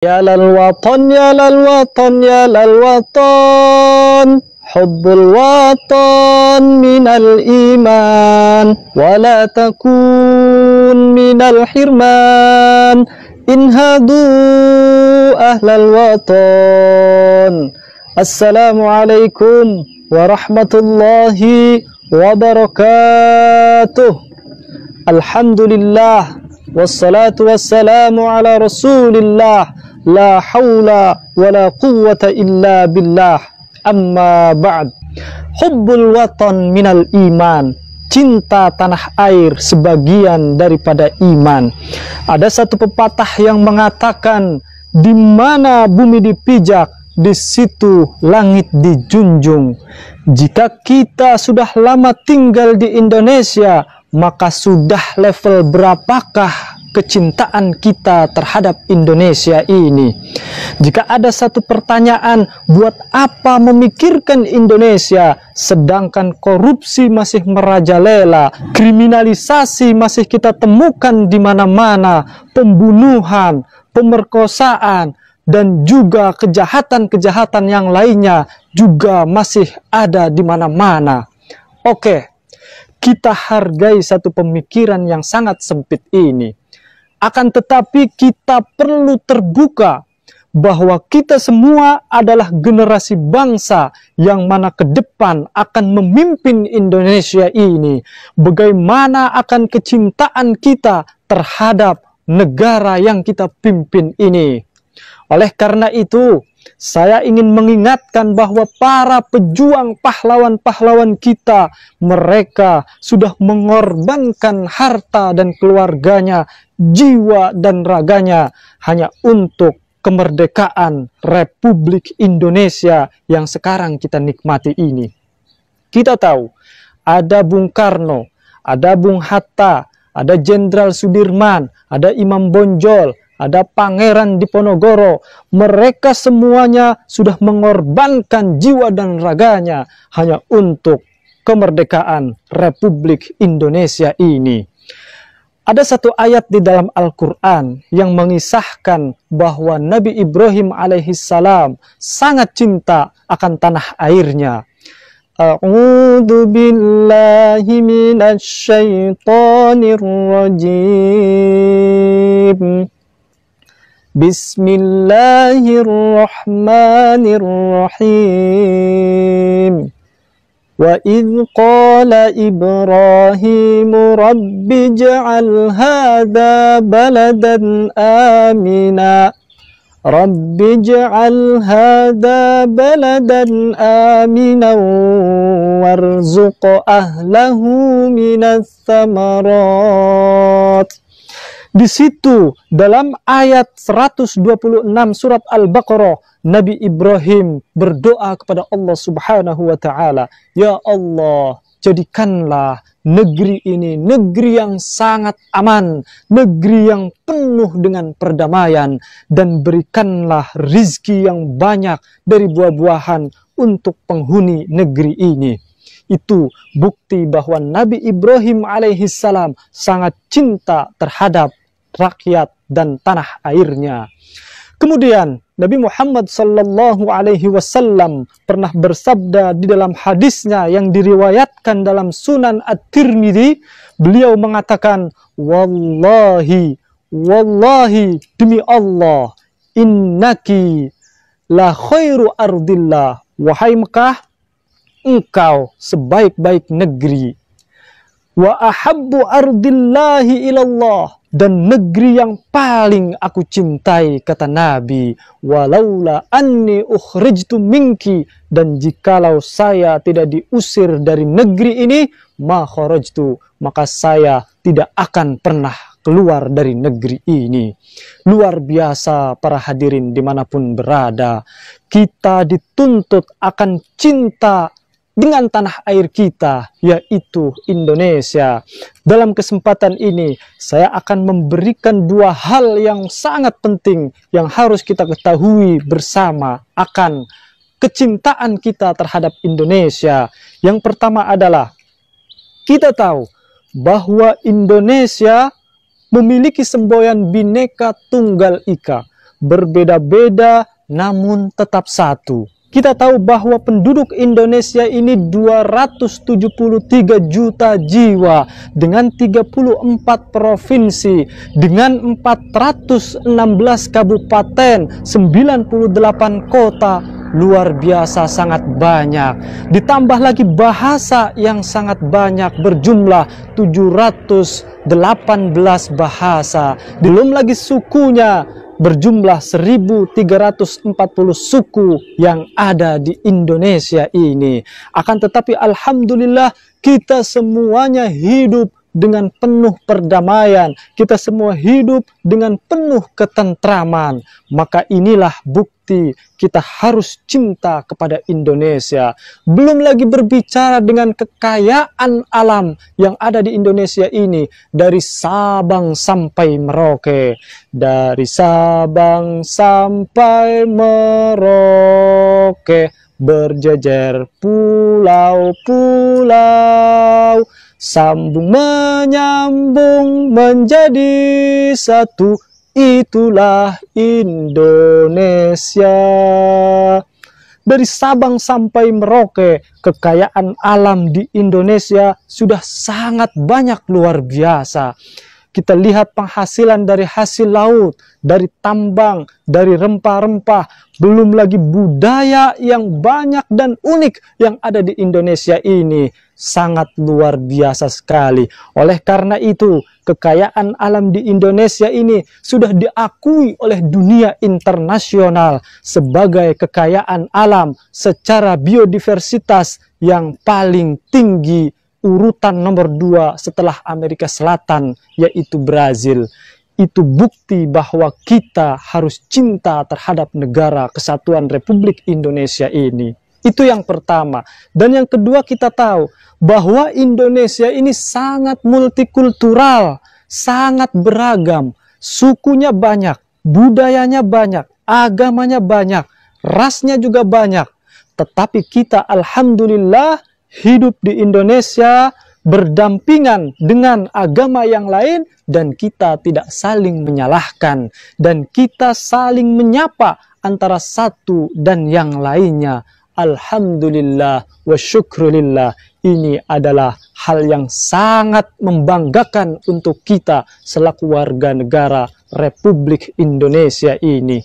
Ya lal watan, ya lal watan, ya lal watan, hubbul watan minal iman, wala takun minal hirman, inhadu ahlal watan. Assalamualaikum warahmatullahi wabarakatuh. Alhamdulillah, wassalatu wassalamu ala rasulillah. La haula wala quwwata illa billah. Amma ba'd. Hubbul watan minal iman. Cinta tanah air sebagian daripada iman. Ada satu pepatah yang mengatakan, di mana bumi dipijak, di situ langit dijunjung. Jika kita sudah lama tinggal di Indonesia, maka sudah level berapakah kecintaan kita terhadap Indonesia ini? Jika ada satu pertanyaan, buat apa memikirkan Indonesia sedangkan korupsi masih merajalela, kriminalisasi masih kita temukan di mana-mana, pembunuhan, pemerkosaan, dan juga kejahatan-kejahatan yang lainnya juga masih ada di mana-mana. Oke, kita hargai satu pemikiran yang sangat sempit ini. Akan tetapi kita perlu terbuka bahwa kita semua adalah generasi bangsa yang mana ke depan akan memimpin Indonesia ini. Bagaimana akan kecintaan kita terhadap negara yang kita pimpin ini. Oleh karena itu, saya ingin mengingatkan bahwa para pejuang pahlawan-pahlawan kita, mereka sudah mengorbankan harta dan keluarganya, jiwa dan raganya hanya untuk kemerdekaan Republik Indonesia yang sekarang kita nikmati ini. Kita tahu ada Bung Karno, ada Bung Hatta, ada Jenderal Sudirman, ada Imam Bonjol, ada Pangeran Diponegoro. Mereka semuanya sudah mengorbankan jiwa dan raganya hanya untuk kemerdekaan Republik Indonesia ini. Ada satu ayat di dalam Al-Quran yang mengisahkan bahwa Nabi Ibrahim alaihissalam sangat cinta akan tanah airnya. A'udzu billahi minasy syaithanir rajim. Bismillahirrahmanirrahim. Wa idh qala Ibrahim rabbi ij'al hadha baladan amina. Rabbi ij'al hadha baladan amina warzuq ahlahu minas thamarat. Di situ dalam ayat 126 surat Al-Baqarah, Nabi Ibrahim berdoa kepada Allah Subhanahu wa taala, "Ya Allah, jadikanlah negeri ini negeri yang sangat aman, negeri yang penuh dengan perdamaian, dan berikanlah rizki yang banyak dari buah-buahan untuk penghuni negeri ini." Itu bukti bahwa Nabi Ibrahim alaihissalam sangat cinta terhadap rakyat dan tanah airnya. Kemudian Nabi Muhammad sallallahu alaihi wasallam pernah bersabda di dalam hadisnya yang diriwayatkan dalam Sunan At-Tirmidzi. Beliau mengatakan, wallahi demi Allah, innaki la khairu ardillah. Wahai Mekah, engkau sebaik-baik negeri. Wa ahabbu ardillahi ilallah, dan negeri yang paling aku cintai, kata Nabi, walaula anni ukhrijtu minki, dan jikalau saya tidak diusir dari negeri ini, ma kharajtu, maka saya tidak akan pernah keluar dari negeri ini. Luar biasa para hadirin dimanapun berada, kita dituntut akan cinta dengan tanah air kita, yaitu Indonesia. Dalam kesempatan ini, saya akan memberikan dua hal yang sangat penting yang harus kita ketahui bersama akan kecintaan kita terhadap Indonesia. Yang pertama adalah, kita tahu bahwa Indonesia memiliki semboyan Bhinneka Tunggal Ika. berbeda-beda namun tetap satu. Kita tahu bahwa penduduk Indonesia ini 273 juta jiwa dengan 34 provinsi, dengan 416 kabupaten, 98 kota, luar biasa sangat banyak. Ditambah lagi bahasa yang sangat banyak berjumlah 718 bahasa. Belum lagi sukunya berjumlah 1.340 suku yang ada di Indonesia ini. Akan tetapi alhamdulillah kita semuanya hidup dengan penuh perdamaian. Kita semua hidup dengan penuh ketentraman. Maka inilah bukti kita harus cinta kepada Indonesia. Belum lagi berbicara dengan kekayaan alam yang ada di Indonesia ini. Dari Sabang sampai Merauke. Dari Sabang sampai Merauke. Berjejer pulau-pulau. Sambung menyambung menjadi satu, itulah Indonesia. Dari Sabang sampai Merauke, kekayaan alam di Indonesia sudah sangat banyak, luar biasa. Kita lihat penghasilan dari hasil laut, dari tambang, dari rempah-rempah, belum lagi budaya yang banyak dan unik yang ada di Indonesia ini. Sangat luar biasa sekali. Oleh karena itu, kekayaan alam di Indonesia ini sudah diakui oleh dunia internasional sebagai kekayaan alam secara biodiversitas yang paling tinggi, urutan nomor 2 setelah Amerika Selatan, yaitu Brazil. Itu bukti bahwa kita harus cinta terhadap negara kesatuan Republik Indonesia ini. Itu yang pertama. Dan yang kedua, kita tahu bahwa Indonesia ini sangat multikultural, sangat beragam. Sukunya banyak, budayanya banyak, agamanya banyak, rasnya juga banyak. Tetapi kita alhamdulillah hidup di Indonesia berdampingan dengan agama yang lain, dan kita tidak saling menyalahkan, dan kita saling menyapa antara satu dan yang lainnya. Alhamdulillah wa syukrulillah. Ini adalah hal yang sangat membanggakan untuk kita selaku warga negara Republik Indonesia ini.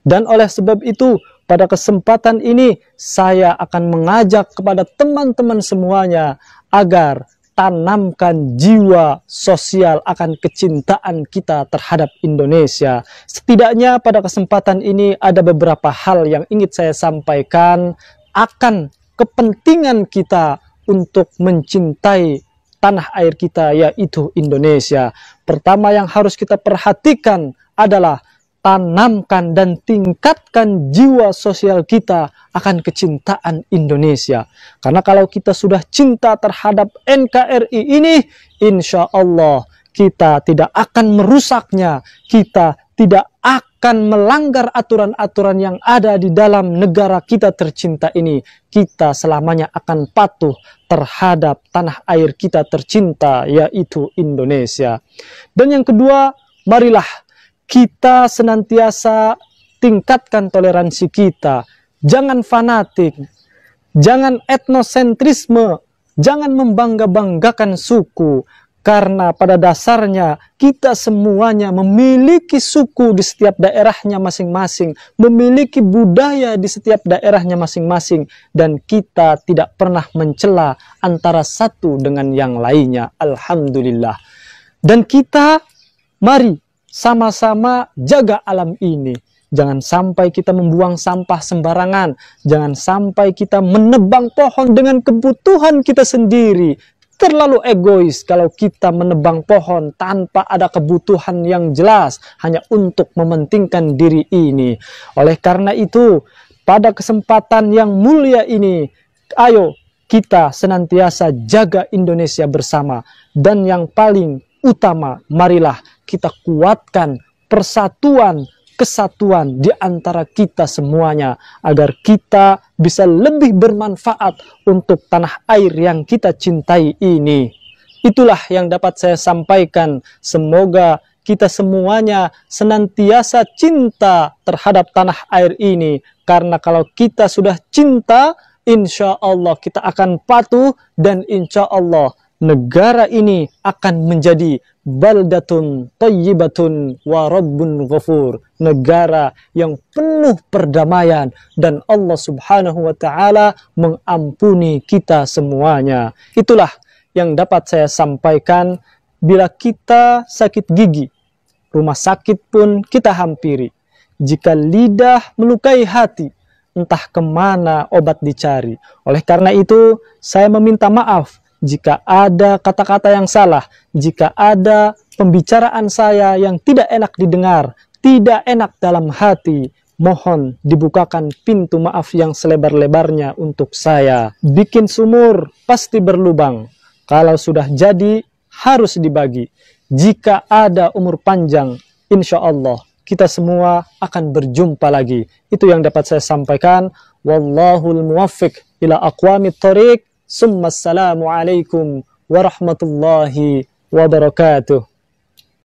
Dan oleh sebab itu, pada kesempatan ini saya akan mengajak kepada teman-teman semuanya agar tanamkan jiwa sosial akan kecintaan kita terhadap Indonesia. Setidaknya pada kesempatan ini ada beberapa hal yang ingin saya sampaikan akan kepentingan kita untuk mencintai tanah air kita, yaitu Indonesia. Pertama yang harus kita perhatikan adalah tanamkan dan tingkatkan jiwa sosial kita akan kecintaan Indonesia. Karena kalau kita sudah cinta terhadap NKRI ini, insya Allah kita tidak akan merusaknya, kita tidak akan melanggar aturan-aturan yang ada di dalam negara kita tercinta ini. Kita selamanya akan patuh terhadap tanah air kita tercinta, yaitu Indonesia. Dan yang kedua, marilah kita senantiasa tingkatkan toleransi kita. Jangan fanatik, jangan etnosentrisme, jangan membangga-banggakan suku. Karena pada dasarnya kita semuanya memiliki suku di setiap daerahnya masing-masing, memiliki budaya di setiap daerahnya masing-masing, dan kita tidak pernah mencela antara satu dengan yang lainnya. Alhamdulillah. Dan kita, mari sama-sama jaga alam ini. Jangan sampai kita membuang sampah sembarangan. Jangan sampai kita menebang pohon dengan kebutuhan kita sendiri. Terlalu egois kalau kita menebang pohon tanpa ada kebutuhan yang jelas, hanya untuk mementingkan diri ini. Oleh karena itu, pada kesempatan yang mulia ini, ayo kita senantiasa jaga Indonesia bersama. Dan yang paling utama, marilah kita kuatkan persatuan, kesatuan di antara kita semuanya, agar kita bisa lebih bermanfaat untuk tanah air yang kita cintai ini. Itulah yang dapat saya sampaikan. Semoga kita semuanya senantiasa cinta terhadap tanah air ini. Karena kalau kita sudah cinta, insya Allah kita akan patuh, dan insya Allah negara ini akan menjadi baldatun thayyibatun wa rabbun ghafur, negara yang penuh perdamaian, dan Allah subhanahu wa ta'ala mengampuni kita semuanya. Itulah yang dapat saya sampaikan. Bila kita sakit gigi, rumah sakit pun kita hampiri. Jika lidah melukai hati, entah kemana obat dicari. Oleh karena itu, saya meminta maaf jika ada kata-kata yang salah, jika ada pembicaraan saya yang tidak enak didengar, tidak enak dalam hati. Mohon dibukakan pintu maaf yang selebar-lebarnya untuk saya. Bikin sumur pasti berlubang. Kalau sudah jadi, harus dibagi. Jika ada umur panjang, insya Allah kita semua akan berjumpa lagi. Itu yang dapat saya sampaikan. Wallahul muwaffiq ila aqwamit thoriq. Assalamualaikum warahmatullahi wabarakatuh.